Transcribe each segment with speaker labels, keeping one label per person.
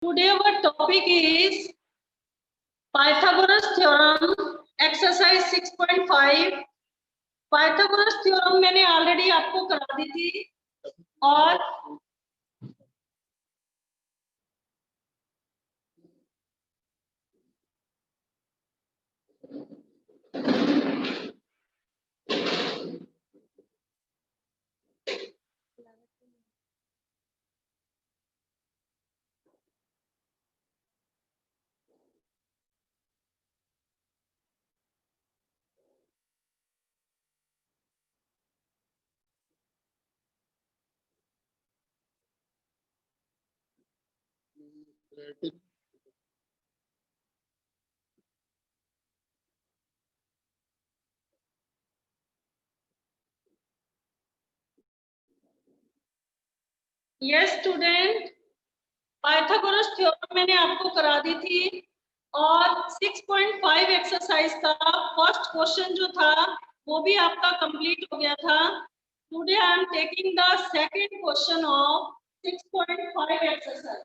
Speaker 1: Today our topic is Pythagoras theorem, exercise 6.5. Pythagoras theorem मैंने already आपको करा दी थी और यस स्टूडेंट, पाइथागोरस थ्योरम मैंने आपको करा दी थी और 6.5 एक्सरसाइज का फर्स्ट क्वेश्चन जो था वो भी आपका कंप्लीट हो गया था। Today I am taking the second question of 6.5 exercise.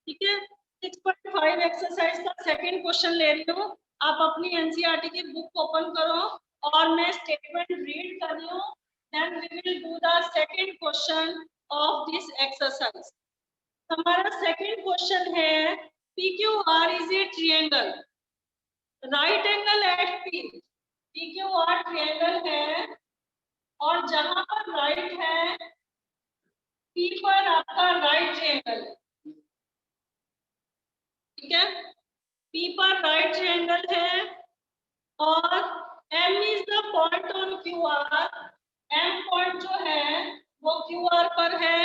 Speaker 1: ठीक है, 6.5 एक्सरसाइज का सेकंड क्वेश्चन ले रही हूँ। आप अपनी एनसीईआरटी की बुक ओपन करो और मैं स्टेटमेंट रीड कर रही हूँ, then we will do the second question of this exercise. हमारा सेकंड क्वेश्चन है PQR is a triangle, right angle at P। PQR triangle है और जहां पर राइट है P पर आपका राइट ट्रायंगल है। ठीक है, P पर राइट ट्रायंगल है और M is the point on QR। M point जो है वो QR पर है,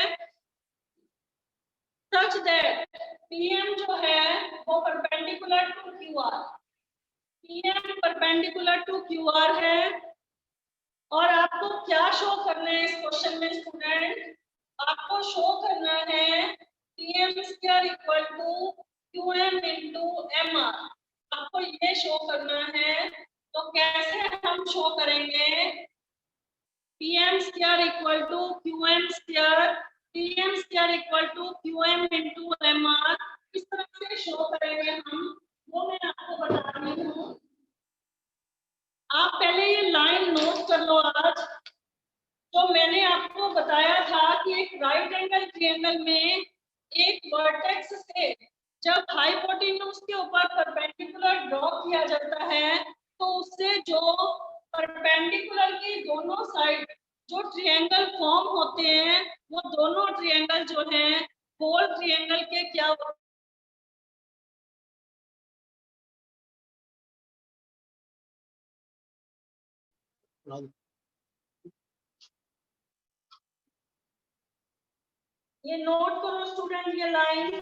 Speaker 1: such that PM जो है वो perpendicular to QR। PM perpendicular to QR है और आपको क्या शो करना है इस क्वेश्चन में स्टूडेंट? आपको शो करना है PM square equal to QM into MR। आपको ये शो करना है, तो कैसे हम शो करेंगे? PM square equal to QM square, PM square equal to QM into MR, इस तरह से शो करेंगे हम, वो मैं आपको बता रही हूँ। आप पहले ये लाइन नोट कर लो। आज तो मैंने आपको बताया था कि एक राइट एंगल ट्रायंगल में एक वर्टेक्स से जब हाइपोटेन्यूज के ऊपर परपेंडिकुलर ड्रॉ किया जाता है तो उससे जो परपेंडिकुलर की दोनों साइड जो ट्रायंगल फॉर्म होते हैं वो दोनों ट्रायंगल जो हैं होल ट्रायंगल के क्या होते हैं? ये नोट करो स्टूडेंट, ये लाइन।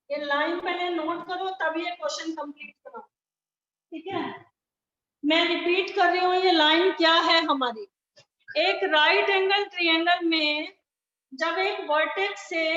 Speaker 1: ये लाइन पहले नोट करो तब ये क्वेश्चन कंप्लीट करो। ठीक है, मैं रिपीट कर रही हूँ, ये लाइन क्या है हमारी? एक राइट एंगल ट्रायंगल में जब एक वर्टेक्स से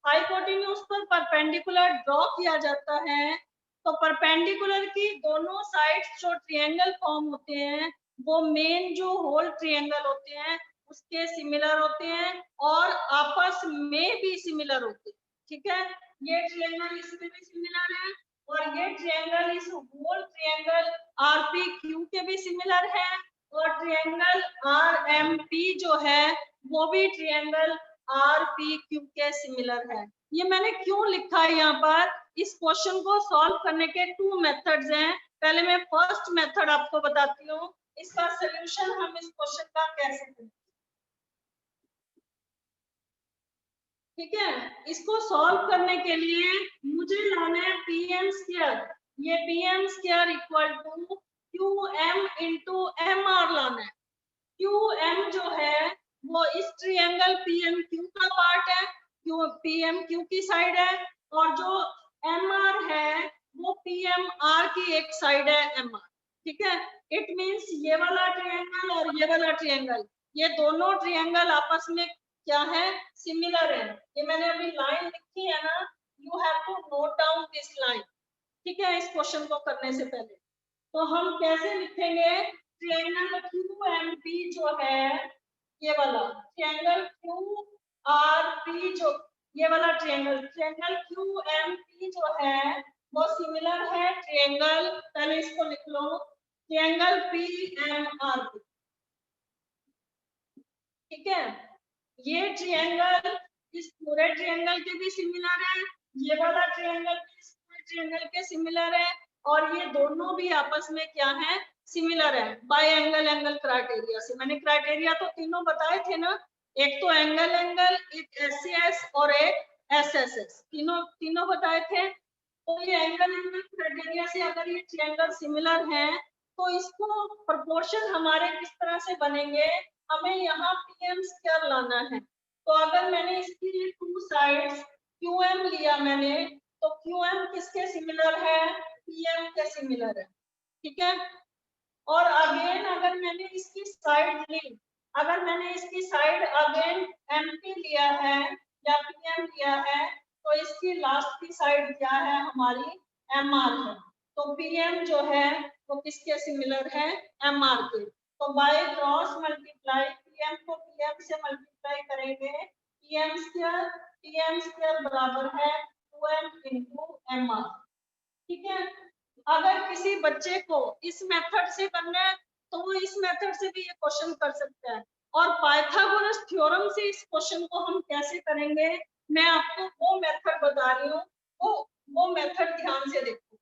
Speaker 1: हाइपोटेन्यूज पर परपेंडिकुलर ड्रॉ किया जाता है तो परपेंडिकुलर की दोनों साइड्स जो ट्रायंगल फॉर्म होते हैं वो मेन जो होल ट्रायंगल होते हैं उसके सिमिलर होते हैं और आपस में भी सिमिलर होते हैं। ठीक है, ये ट्रायंगल इसमें भी सिमिलर है और ये ट्रायंगल इस होल ट्रायंगल RPQ के भी सिमिलर है और ट्रायंगल RMP जो है वो भी ट्रायंगल RPQ के सिमिलर है। ये मैंने क्यों लिखा है यहाँ पर? इस क्वेश्चन को सॉल्व करने के 2 मेथड्स हैं। पहले मैं फर्स्ट मेथड आपको बताती हूँ, इसका सॉल्यूशन हम इस क्वेश्चन का कैसे करें। ठीक है, इसको सॉल्व करने के लिए मुझे लाना है PM स्क्वायर। ये PM square equal to QM into MR लाना है। QM जो है वो इस ट्रायंगल PMQ का पार्ट है पी एम क्यू की साइड है, और जो एम आर है वो पी एम आर की एक साइड है एम आर। ठीक है, इट मींस ये वाला ट्रायंगल और ये वाला ट्रायंगल, ये दोनों ट्रायंगल आपस में क्या है, सिमिलर है। ये मैंने अभी लाइन लिखी है ना, you have to note down this line. ठीक है, इस क्वेश्चन को करने से पहले तो हम कैसे लिखेंगे, ट्रायंगल क्यू एम पी जो है, ये वाला ट्रायंगल क्यू आर पी, जो ये वाला ट्रायंगल क्यू एम पी जो है वो सिमिलर है ट्रायंगल, पहले इसको लिख लो, triangle P M R P. ठीक है, ये ट्रायंगल इस पूरे ट्रायंगल के भी सिमिलर है, ये वाला ट्रायंगल भी इस पूरे ट्रायंगल के सिमिलर है, और ये दोनों भी आपस में क्या है, सिमिलर है बाय एंगल एंगल क्राइटेरिया से। मैंने क्राइटेरिया तो तीनों बताए थे ना, एक तो एंगल एंगल, एक एससीएस और एक एसएसएस, तीनों बताए थे। तो ये एंगल एंगल क्राइटेरिया से अगर ये ट्रायंगल सिमिलर है तो इसको प्रोपोर्शन हमारे किस तरह से बनेंगे, हमें यहाँ पीएम स्क्वायर लाना है। तो अगर मैंने इसकी टू साइड्स क्यूएम लिया मैंने, तो क्यूएम किसके सिमिलर है, पीएम के सिमिलर है। ठीक है, और अगेन अगर मैंने इसकी साइड ली, अगर मैंने इसकी साइड अगेन एमपी लिया है या पीएम लिया है, तो इसकी लास्ट की साइड क्या है, हमारी एमआर है। तो पीएम जो है वो किसके सिमिलर है, एमआर के। तो बाय क्रॉस मल्टीप्लाई पीएम को पीएम से मल्टीप्लाई करेंगे, पीएम स्क्वायर बराबर है 2m into mr। ठीक है, अगर किसी बच्चे को इस मेथड से करना है तो वो इस मेथड से भी ये क्वेश्चन कर सकता है। और पाइथागोरस थ्योरम से इस क्वेश्चन को हम कैसे करेंगे, मैं आपको वो मेथड बता रही हूँ, वो मेथड ध्यान से देखो,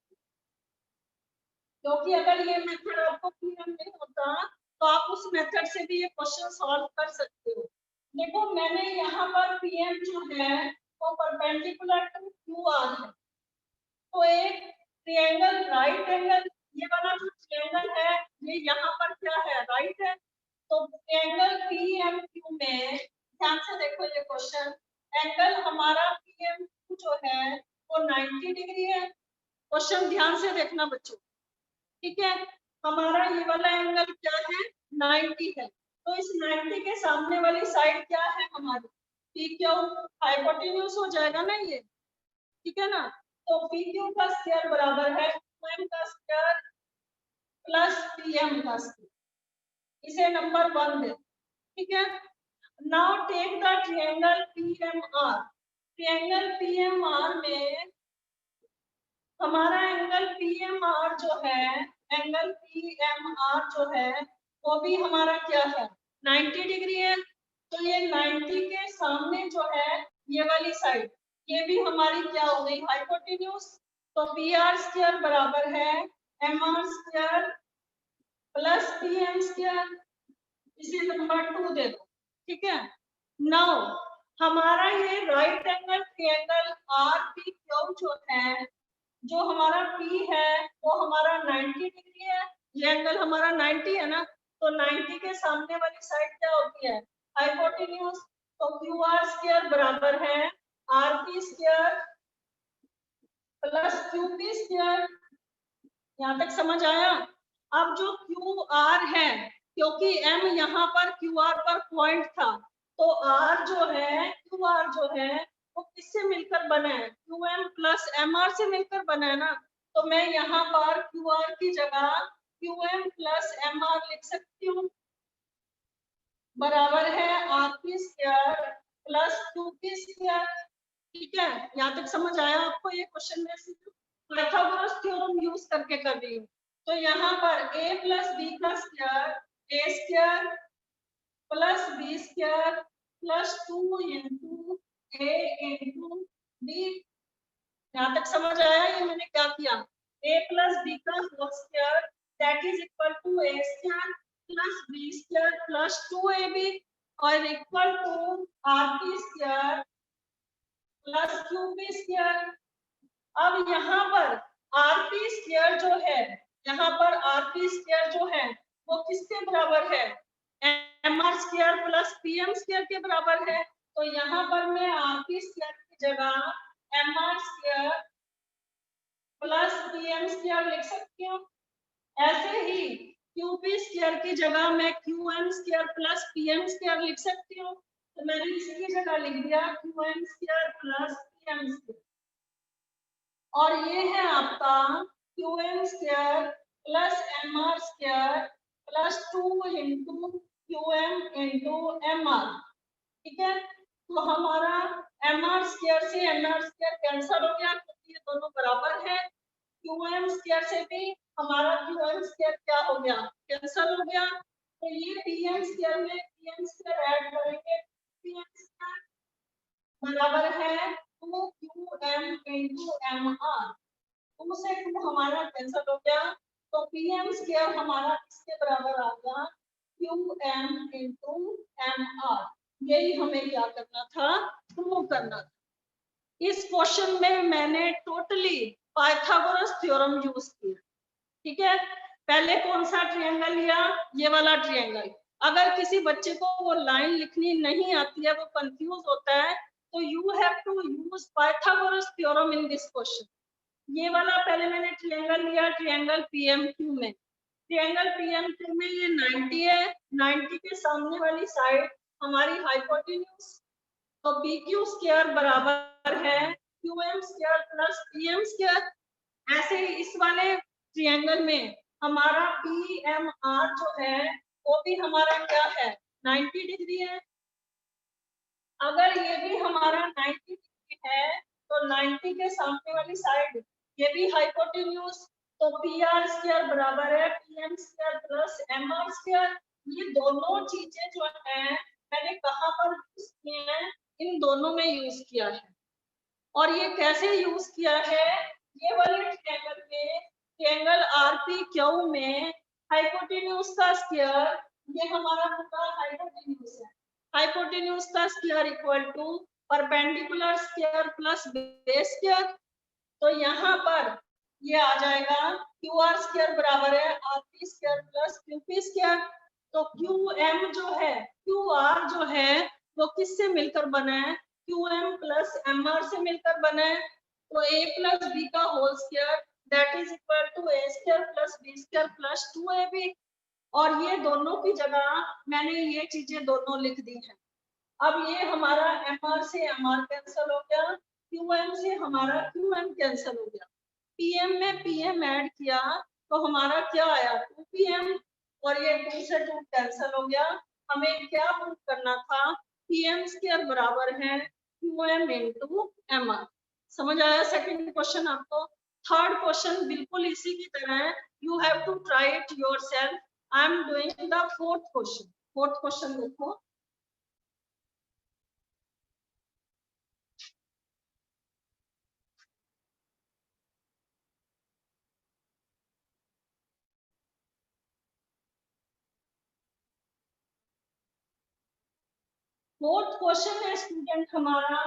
Speaker 1: क्योंकि अगर ये मेथड आपको क्लियर नहीं होता तो आप उस मेथड से भी ये क्वेश्चन सॉल्व कर सकते हो। देखो मैंने यहाँ पर पीएम जो है वो परपेंडिकुलर टू क्यूआर है, तो एक ट्रायंगल राइट एंगल, ये वाला जो ट्रायंगल है ये यहाँ पर क्या है, राइट है। तो ट्रायंगल पीएमक्यू में ध्यान से देखो ये क्वेश्चन, एंगल हमारा पीएमक्यू जो है वो 90 डिग्री है। क्वेश्चन ध्यान से देखना बच्चों। ठीक है, हमारा ये वाला एंगल क्या है, 90 है। तो इस 90 के सामने वाली साइड क्या है हमारी, पी क्यू, हाइपोटेन्यूज हो जाएगा ना ये। ठीक है ना, तो पी क्यू का स्क्वायर बराबर है एम का स्क्वायर प्लस पीएम का स्क्वायर, इसे नंबर 1 दे। ठीक है, now take the triangle PMR. Triangle PMR में हमारा एंगल पीएमआर जो है, एंगल पीएमआर जो है वो भी हमारा क्या है, 90 डिग्री है। तो ये 90 के सामने जो है ये वाली साइड, ये भी हमारी क्या हो गई, हाइपोटेन्यूज। तो पी आर स्क्वायर बराबर है M R square plus P M square, इसे नंबर 2 दे दो। ठीक है, नाउ हमारा ये right angle triangle R P Q जो है, जो हमारा P है वो हमारा 90 डिग्री है, ये एंगल हमारा 90 है ना, तो 90 के सामने वाली साइड क्या होती है, हाइपोटेन्यूज। तो क्यू आर स्क्वायर बराबर है R P square plus Q P square. यहाँ तक समझ आया। अब जो क्यू आर है, क्योंकि m यहाँ पर क्यू आर पर पॉइंट था, तो r जो है, क्यू आर जो है वो किससे मिलकर बना है, Q M plus M R से मिलकर बना है ना। तो मैं यहाँ पर क्यू आर की जगह Q M plus M R लिख सकती हूँ, बराबर है R P square plus Q P square. ठीक है, यहाँ तक समझ आया आपको ये क्वेश्चन में सिर्फ पाइथागोरस थ्योरम यूज करके कर रही हूँ। तो यहाँ पर a प्लस बी का square, a square plus b square plus 2 into a into b. यहाँ तक समझ आया ये मैंने क्या किया, a प्लस बी का whole square that is equal to a square plus b square plus 2ab और equal to R P square plus Q P square. अब यहाँ पर आर पी स्क्वायर जो है, यहाँ पर आर पी स्क्वायर जो है वो किसके बराबर है, M R square plus P M square के बराबर है। तो यहाँ पर मैं RP स्क्वायर की जगह MR square plus PM square लिख सकती हूँ। ऐसे ही QP स्क्वायर की जगह मैं QM square plus PM square लिख सकती हूँ। तो मैंने इसकी जगह लिख दिया QM square plus PM square. और ये है आपका QM square plus MR square plus 2 into QM into MR। ठीक है, तो हमारा MR स्क्वायर से MR स्क्वायर कैंसिल हो गया क्योंकि ये दोनों बराबर है। QM स्क्वायर से भी हमारा QM स्क्वायर क्या हो गया, कैंसिल हो गया। तो ये PM स्क्वायर में PM स्क्वायर ऐड करेंगे, PM स्क्वायर बराबर है 2QM इंटू MR। 2 से 2 हमारा कैंसिल हो गया, तो PM स्क्वायर हमारा किसके बराबर आ गया, QM इंटू MR। यही हमें क्या करना था, प्रूव करना था। इस क्वेश्चन में मैंने टोटली पाइथागोरस थ्योरम यूज किया। ठीक है, पहले कौन सा ट्रायंगल लिया, ये वाला ट्रायंगल। अगर किसी बच्चे को वो लाइन लिखनी नहीं आती है, वो कंफ्यूज होता है, तो you have to use Pythagoras theorem in this question. ये वाला पहले मैंने ट्रायंगल लिया, ट्रायंगल PMQ में। ट्रायंगल PMQ में ये 90 है, 90 के सामने वाली साइड हमारी हाइपोटेन्यूज, तो PQ स्क्वायर बराबर है QM square plus PM square. ऐसे ही इस वाले ट्रायंगल में हमारा PMR जो है वो भी हमारा क्या है, 90 डिग्री है। अगर ये भी हमारा 90 डिग्री है तो 90 के सामने वाली साइड ये भी हाइपोटेन्यूज, तो PR स्क्वायर बराबर है PM square plus MR square. ये दोनों चीजें जो है मैंने कहां पर यूज किए हैं, इन दोनों में यूज किया है। और ये कैसे यूज किया है, ये वाले ट्रायंगल में, ट्रायंगल RPQ में हाइपोटेन्यूज का स्क्वायर, ये हमारा पूरा हाइपोटेन्यूज है। हाइपोटेन्यूज का square equal to perpendicular square plus base square. तो यहाँ पर ये आ जाएगा QR स्क्वायर बराबर है RP square plus QP square. तो QM जो है, QR जो है वो किससे मिलकर बना है, QM प्लस MR से मिलकर बना है। तो A प्लस B का whole square that is equal to A square plus B square plus 2AB। और ये दोनों की जगह मैंने ये चीजें दोनों लिख दी हैं। अब ये हमारा MR से MR कैंसिल हो गया, QM से हमारा QM कैंसिल हो गया। PM में PM ऐड किया तो हमारा क्या आया, 2PM, और ये 2 से 2 कैंसिल हो गया। हमें क्या प्रूव करना था, PM स्क्वायर बराबर है QM इंटू MR। समझ आया सेकंड क्वेश्चन आपको। थर्ड क्वेश्चन बिल्कुल इसी की तरह है, you have to try it yourself. I am doing the fourth question. Fourth question देखो, फोर्थ क्वेश्चन है स्टूडेंट हमारा,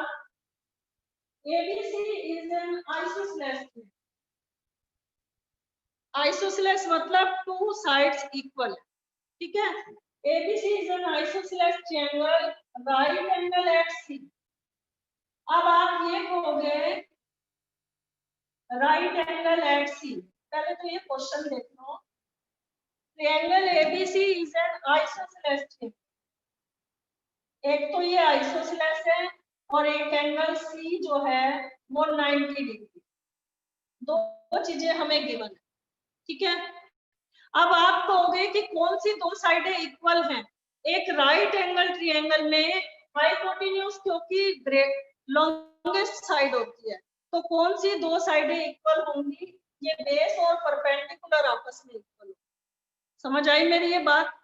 Speaker 1: ABC is an isosceles. Isosceles मतलब टू साइड्स इक्वल। ठीक है, ABC is an isosceles triangle right angle at C। अब आप ये कहोगे राइट एंगल एट C, पहले तो ये क्वेश्चन देख लो। Triangle ABC is an isosceles triangle, एक तो ये आइसोसेलेस है और एक एंगल C जो है वो 90 डिग्री। दो चीजें हमें गिवन है। ठीक है, अब आप कहोगे कि कौन सी दो साइडें इक्वल हैं। एक राइट एंगल ट्रायंगल में हाइपोटेन्यूज क्योंकि लॉन्गेस्ट साइड होती है, तो कौन सी दो साइडें इक्वल होंगी, ये बेस और परपेंडिकुलर आपस में इक्वल होंगी। समझ आई मेरी ये बात।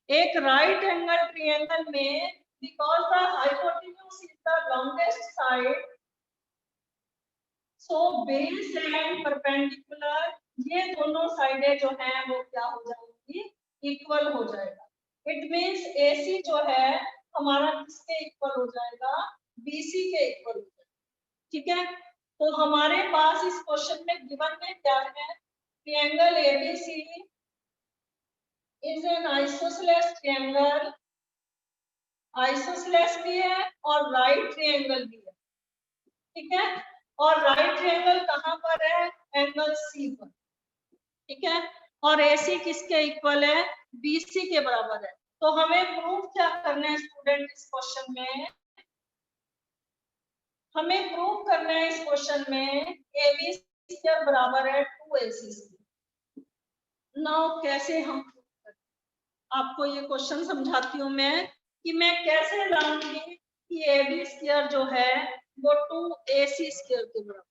Speaker 1: एक राइट एंगल ट्रायंगल में because the hypotenuse is the longest side, so base and perpendicular, ये दोनों साइडें जो हैं वो क्या हो जाएंगी, इक्वल हो जाएगा। इट मींस AC जो है हमारा किसके इक्वल हो जाएगा, BC के इक्वल हो जाएगा। ठीक है, तो हमारे पास इस क्वेश्चन में गिवन में क्या है, triangle ABC is an isosceles triangle isosceles भी है और राइट ट्रायंगल भी है, ठीक है। और राइट ट्रायंगल कहाँ पर है? एंगल सी पर, ठीक है। और AC किसके इक्वल है? BC के बराबर है। तो हमें प्रूव क्या करना है स्टूडेंट इस क्वेश्चन में? हमें प्रूव करना है इस क्वेश्चन में AB स्क्वायर बराबर है 2AC स्क्वायर। नाउ कैसे हम प्रूव करें? आपको ये क्वेश्चन समझाती हूँ मैं कि मैं कैसे जानूंगी कि AB स्क्वायर जो है वो 2AC स्क्वायर के बराबर।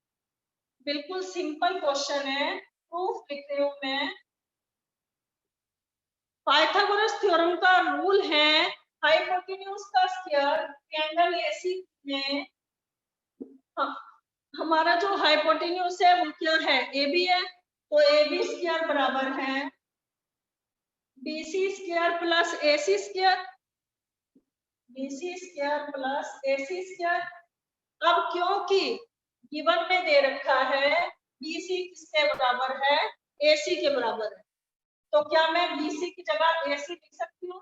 Speaker 1: बिल्कुल सिंपल क्वेश्चन है, प्रूफ लिख रही हूँ मैं। पाइथागोरस थ्योरम का रूल है हाइपोटेन्यूज का स्क्वायर ट्रायंगल AC में हमारा जो हाइपोटेन्यूज है वो क्या है? AB है। तो AB स्क्वायर बराबर है BC square plus AC square, BC square plus AC square. अब क्योंकि गिवन में दे रखा है BC किसके बराबर है? AC के बराबर है, तो क्या मैं BC की जगह AC लिख सकती हूँ?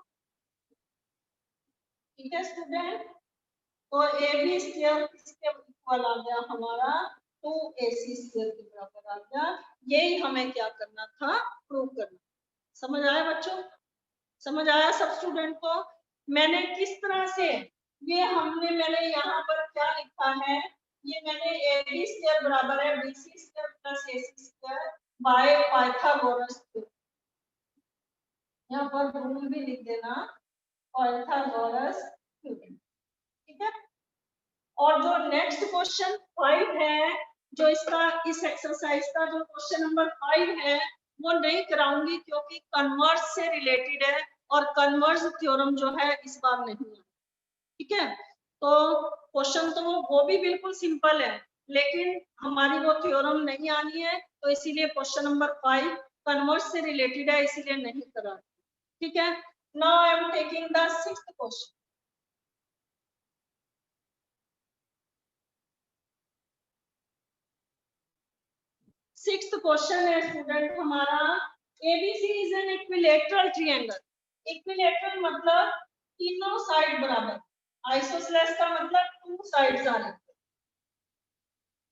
Speaker 1: ठीक है स्टूडेंट। तो AB स्क्वायर किसके इक्वल आ गया? हमारा 2AC स्क्वायर के बराबर आ गया। यही हमें क्या करना था? प्रूव करना। समझ आया बच्चों? समझ आया सब स्टूडेंट को? मैंने किस तरह से मैंने यहाँ पर क्या लिखा है? ये मैंने AB स्क्वायर बराबर है BC square plus AC square by Pythagoras theorem. यहाँ पर रूल भी लिख देना, पाइथागोरस थ्योरम, ठीक है। और जो नेक्स्ट क्वेश्चन 5 है, जो इसका इस एक्सरसाइज का जो क्वेश्चन नंबर 5 है वो नहीं कराऊंगी क्योंकि कन्वर्स से रिलेटेड है और कन्वर्स थ्योरम जो है इस बार नहीं है, ठीक है। तो क्वेश्चन तो वो भी बिल्कुल सिंपल है, लेकिन हमारी वो थ्योरम नहीं आनी है, तो इसीलिए क्वेश्चन नंबर 5 कन्वर्स से रिलेटेड है, इसीलिए नहीं करा, ठीक है। Now I am taking the 6th question. Sixth question है स्टूडेंट हमारा, ABC is N equilateral triangle. Equilateral मतलब तीनों साइड बराबर, आइसोसेलेस का मतलब 2 साइड्स आ रही,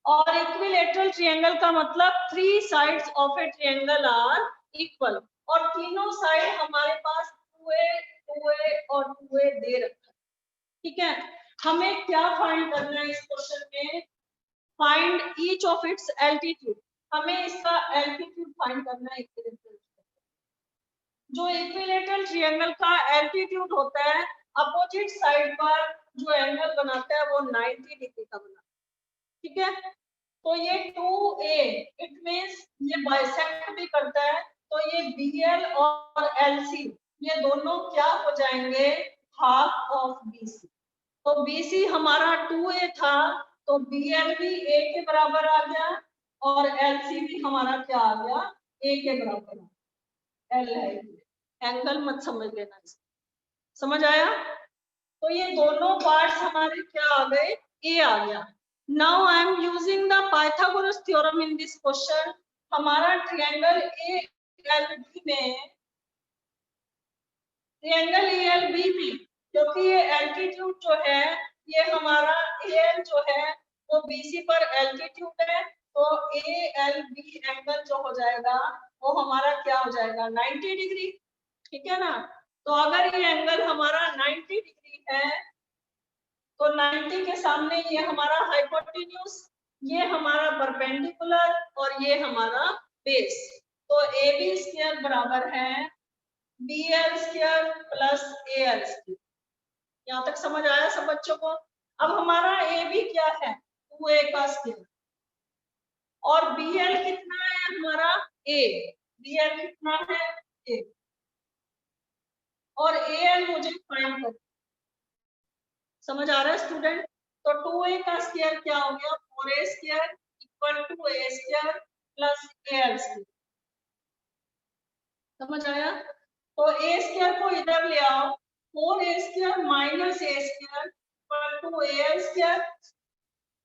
Speaker 1: और इक्विलैटरल ट्रायंगल का मतलब 3 sides of a triangle are equal, और तीनों साइड हमारे पास 2A 2A और 2A दे रखा है, ठीक है। हमें क्या फाइंड करना है इस क्वेश्चन में? Find each of its altitude. हमें इसका एल्टीट्यूड फाइंड करना है इक्विलैटरल। जो इक्विलैटरल ट्रायंगल का एल्टीट्यूड होता है, अपोजिट साइड पर जो एंगल बनाता है वो 90 डिग्री का बनाता है, ठीक है। तो ये 2A इट मींस ये बाइसेक्ट भी करता है, तो ये BL और LC ये दोनों क्या हो जाएंगे? Half of BC। तो BC हमारा 2A था, तो BL भी A के बराबर आ गया, और LC भी हमारा क्या आ गया? A के बराबर। L है, एंगल मत समझ लेना, समझ आया? तो ये दोनों पार्ट्स हमारे क्या आ गए? A आ गया। Now I am using the Pythagoras theorem in this question. हमारा ट्रायंगल ALB में, ट्रायंगल ALB में, क्योंकि ये एल्टीट्यूड जो है ये हमारा AL जो है वो BC पर एल्टीट्यूड है, तो ALB एंगल जो हो जाएगा वो हमारा क्या हो जाएगा? 90 डिग्री, ठीक है ना। तो अगर ये एंगल हमारा 90 डिग्री है, तो 90 के सामने ये हमारा हाइपोटेन्यूज, ये हमारा परपेंडिकुलर और ये हमारा बेस, तो AB स्क्वायर बराबर है BL square plus AL square. यहाँ तक समझ आया सब बच्चों को? अब हमारा AB क्या है? 2A का स्क्वायर, और BL कितना है हमारा? A। BL कितना है? A। और AL मुझे फाइंड करना, समझ आ रहा है स्टूडेंट? तो 2A का स्क्वायर क्या हो गया? 4A square equal to A square plus AL square. समझ आया? तो A स्क्वायर को इधर ले आओ, 4A square minus A square equal to AL square,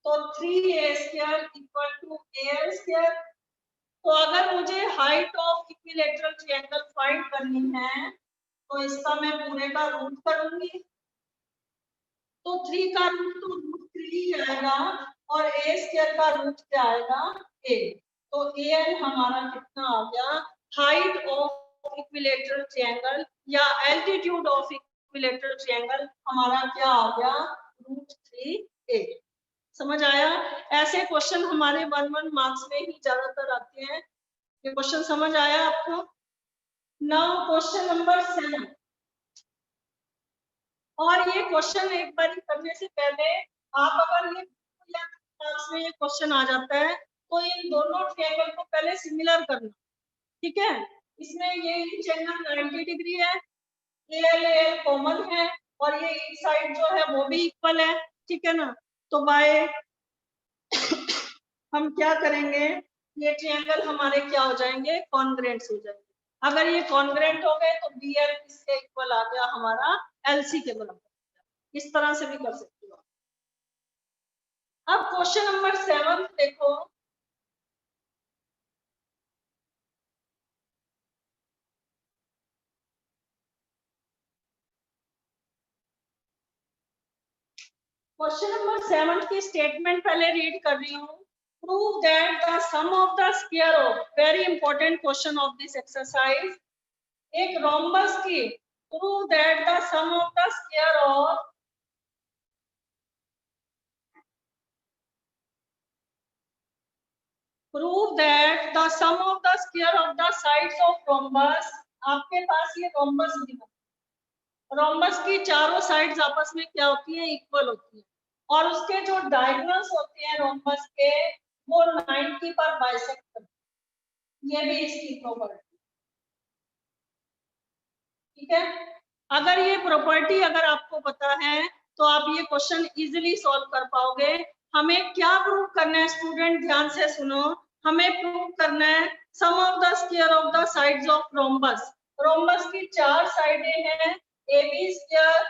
Speaker 1: तो 3A square equal to AL square. तो अगर मुझे height of equilateral triangle find करनी है, तो इसका मैं पूरे का रूट करूंगी, तो 3 का रूट तो √3 आएगा और a स्क्वायर का रूट क्या आएगा a। तो an हमारा कितना आ गया, हाइट ऑफ इक्विलेटरल ट्रायंगल या एल्टीट्यूड ऑफ इक्विलेटरल ट्रायंगल हमारा क्या आ गया, √3a। समझ आया? ऐसे क्वेश्चन हमारे 1 मार्क्स में ही ज्यादातर आते हैं। ये क्वेश्चन समझ आया आपको? Now question number 7। और ये क्वेश्चन एक बार करने से पहले आप अगर ये क्लास में ये क्वेश्चन आ जाता है तो इन दोनों ट्रायंगल को पहले सिमिलर करना, ठीक है? इसमें ये ईच एंगल 90 डिग्री है, AL कॉमन है और ये ईच साइड जो है वो भी इक्वल है, ठीक है ना? तो बाय हम क्या करेंगे, ये ट्रायंगल हमारे क्या हो जाएंगे, कॉन्ग्रुएंट हो जाएंगे। अगर ये कॉन्ग्रुएंट हो गए तो BL इसके इक्वल आ गया हमारा LC के बराबर। इस तरह से भी कर सकते हो। अब क्वेश्चन नंबर 7 देखो। क्वेश्चन नंबर 7 की स्टेटमेंट पहले रीड कर रही हूँ। Prove that the sum of the square of, very important question of this exercise, एक रोम्बस की prove that the sum of the square of prove that the sum of the square of the sides of rhombus, आपके पास ये rhombus दिया, rhombus की चारों sides आपस में क्या होती है, इक्वल होती है और उसके जो डायगोनल्स होते हैं रोम्बस के वो 90 पर बाइसेक्ट करते हैं। ये भी इसकी प्रॉपर्टी, ठीक है? अगर ये प्रॉपर्टी अगर आपको पता है तो आप ये क्वेश्चन इजीली सॉल्व कर पाओगे। हमें क्या प्रूव करना है स्टूडेंट, ध्यान से सुनो। हमें प्रूव करना है sum of the square of the sides of rhombus. Rhombus की 4 साइडें हैं, AB square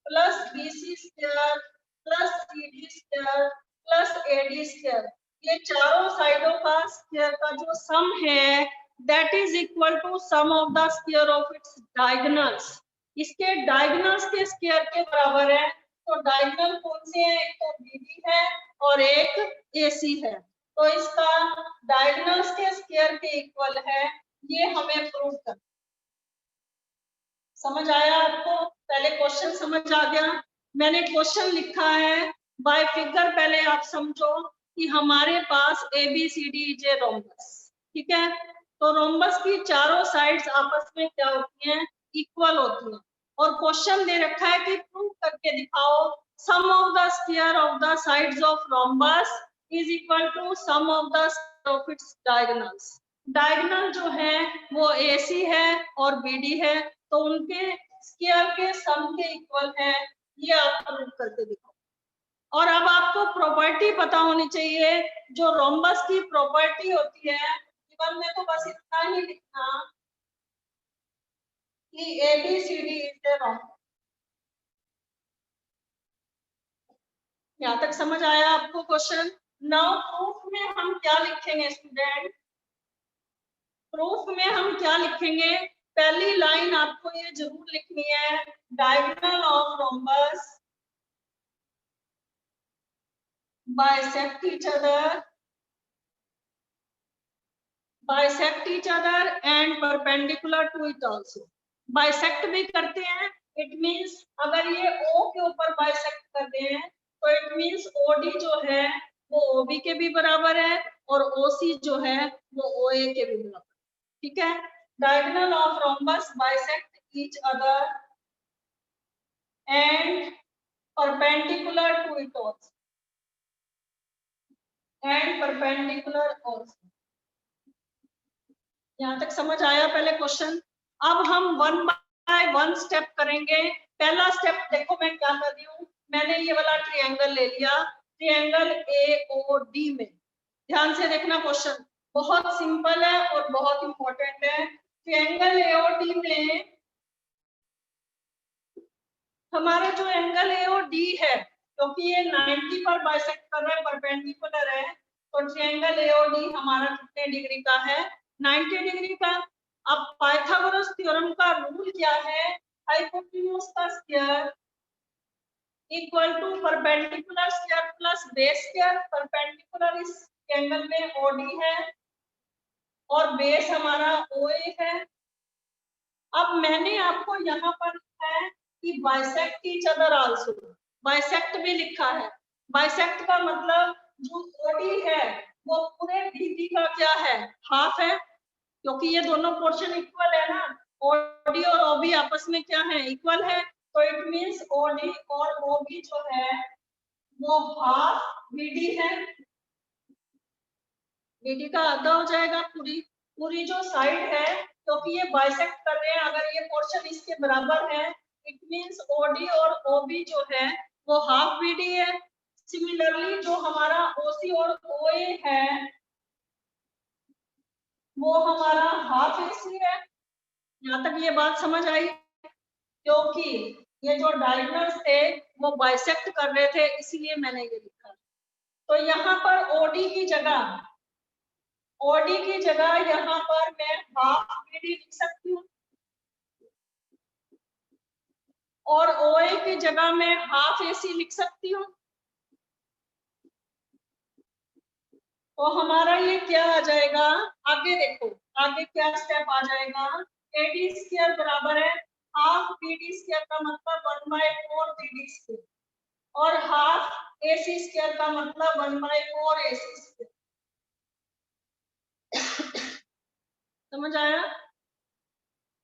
Speaker 1: plus BC square plus CD square plus AD square. ये चारों साइडों का स्क्वायर का जो सम है that is equal to sum of the square of its diagonals। इसके डायगोनल्स के स्क्वायर के बराबर है। तो डायगोनल कौन से हैं, एक तो BD है और एक AC है। तो इसका डायगोनल्स के स्क्वायर के इक्वल है, ये हमें प्रूव करना। समझ आया आपको? पहले क्वेश्चन समझ आ गया? मैंने क्वेश्चन लिखा है बाय फिगर, पहले आप समझो कि हमारे पास ABCD इज ए रोम्बस, ठीक है? तो रोम्बस की चारों साइड्स आपस में क्या होती हैं, इक्वल होती हैं। और क्वेश्चन दे रखा है कि प्रूव करके दिखाओ sum of the square of the sides of rhombus is equal to sum of the square of its diagonals. Diagonal जो है वो AC है और BD है, तो उनके स्क्वायर के सम के इक्वल है। ये आप प्रूव करके दिखाओ। और अब आपको प्रॉपर्टी पता होनी चाहिए, जो रोम्बस की प्रॉपर्टी होती है। जीवन में तो बस इतना ही लिखना कि ABCD इज ए रोम्बस। यहाँ तक समझ आया आपको क्वेश्चन? नाउ प्रूफ में हम क्या लिखेंगे स्टूडेंट? प्रूफ में हम क्या लिखेंगे? पहली लाइन आपको ये जरूर लिखनी है, diagonal of rhombus bisect each other and perpendicular to it also। bisect भी करते हैं, इट मींस अगर ये O के ऊपर bisect करते हैं तो इट मींस OD जो है वो OB के भी बराबर है और OC जो है वो OA के भी बराबर, ठीक है? Diagonal of rhombus bisect each other and perpendicular to it also and perpendicular also। यहाँ तक समझ आया पहले क्वेश्चन? अब हम 1 बाय 1 स्टेप करेंगे। पहला स्टेप देखो मैं क्या कर रही हूँ, मैंने ये वाला ट्रायंगल ले लिया, ट्रायंगल AOD में। ध्यान से देखना, क्वेश्चन बहुत सिंपल है और बहुत इंपॉर्टेंट है। ट्रायंगल AOD में हमारा जो एंगल AOD है, क्योंकि ये 90 पर बाइसेक्ट कर रहा है, परपेंडिकुलर है, तो ट्रायंगल AOD हमारा कितने डिग्री का है, 90 डिग्री का। अब पाइथागोरस थ्योरम का रूल क्या है, हाइपोटेन्यूज का square equal to perpendicular square plus base square. Perpendicular इस एंगल में ओडी है और बेस हमारा ओए है। अब मैंने आपको यहाँ पर लिखा है कि bisect each other also, bisect भी लिखा है। बाइसेक्ट का मतलब जो ओडी है वो पूरे बीबी का क्या है, हाफ है, क्योंकि ये दोनों पोर्शन इक्वल है ना, ओडी और ओबी आपस में क्या है, इक्वल है। तो इट मींस ओडी और ओबी जो है वो हाफ बीडी है। बीडी का आधा हो जाएगा, पूरी पूरी जो साइड है, क्योंकि ये बाइसेक्ट कर रहे हैं, अगर ये पोर्शन इसके बराबर है इट मींस ओडी और ओबी जो है वो हाफ बीडी है। सिमिलरली जो हमारा ओसी और ओए है वो हमारा हाफ एसी है। यहाँ तक ये बात समझ आई? क्योंकि ये जो डायगोनल्स थे वो बाइसेक्ट कर रहे थे, इसीलिए मैंने ये लिखा। तो यहाँ पर ओडी की जगह, ओडी की जगह यहाँ पर मैं हाफ बीडी लिख सकती हूँ और ओए की जगह मैं हाफ एसी लिख सकती हूँ। तो हमारा ये क्या आ जाएगा, आगे देखो आगे क्या स्टेप आ जाएगा। एडी स्क्वायर बराबर है हाफ बीडी स्क्वायर का मतलब 1/4 बीडी स्क्वायर और हाफ एसी स्क्वायर का मतलब 1/4 एसी स्क्वायर। समझ आया?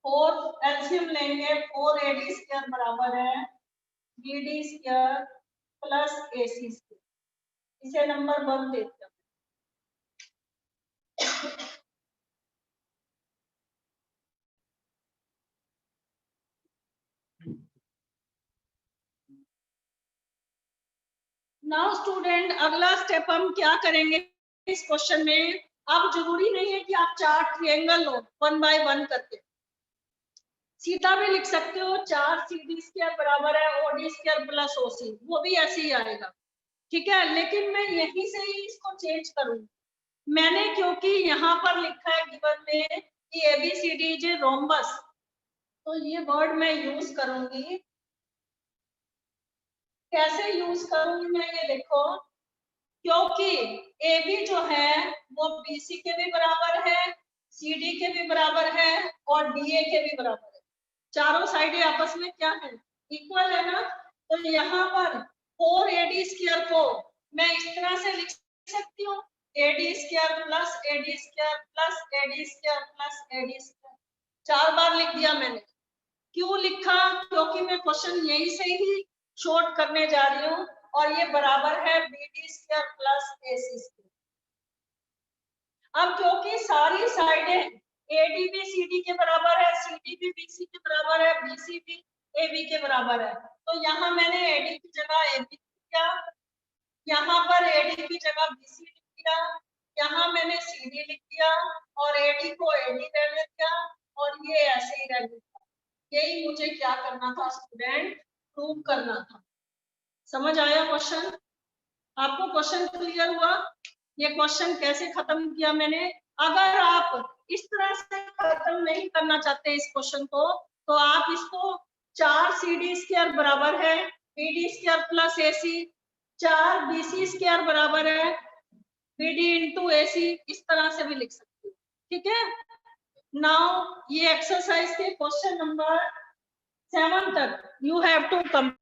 Speaker 1: 4 एलसीएम लेंगे, 4 एडी स्क्वायर बराबर है BD square plus AC square. इसे नंबर 1 देते हैं। नाउ स्टूडेंट अगला स्टेप हम क्या करेंगे इस क्वेश्चन में। अब जरूरी नहीं है कि आप 4 ट्रायंगल लो 1 बाय 1 करके, सीधा भी लिख सकते हो। 4 CD स्क्वायर बराबर है OD स्क्वायर प्लस OC, वो भी ऐसे ही आएगा, ठीक है। लेकिन मैं यहीं से ही इसको चेंज करूंगी मैंने, क्योंकि यहाँ पर लिखा है गिवन में कि ABCD इज ए रोम्बस, तो ये वर्ड मैं यूज करूंगी। कैसे यूज करूंगी मैं, ये देखो, क्योंकि AB जो है वो BC के भी बराबर है, CD के भी बराबर है और DA के भी बराबर है। चारों साइडें आपस में क्या है, इक्वल है ना। तो यहाँ पर 4AD स्क्वायर को मैं इस तरह से लिख सकती हूँ, AD square plus AD square plus AD square plus AD square. 4 बार लिख दिया मैंने। क्यों लिखा, क्योंकि मैं क्वेश्चन यही से ही शॉर्ट करने जा रही हूँ और ये बराबर है BD square plus AC square. अब क्योंकि सारी साइडें AD भी CD के बराबर है, CD भी BC के बराबर है, BC भी AB के बराबर है, तो यहाँ मैंने AD की जगह AB लिख दिया, यहाँ पर AD की जगह BC लिख दिया, यहाँ मैंने CD लिख दिया और AD को AD रहने दिया और ये ऐसे ही रहने दिया। यही मुझे क्या करना था स्टूडेंट, प्रूव करना था। समझ आया क्वेश्चन? आपको क्वेश्चन क्लियर हुआ? ये क्वेश्चन कैसे खत्म किया मैंने। अगर आप इस तरह से खत्म नहीं करना चाहते इस क्वेश्चन को, तो आप इसको 4 CD स्क्वायर बराबर है BD square plus AC, 4 BC square बराबर है BD इंटू AC, इस तरह से भी लिख सकते हो, ठीक है। नाउ ये एक्सरसाइज के क्वेश्चन नंबर 7 तक यू हैव टू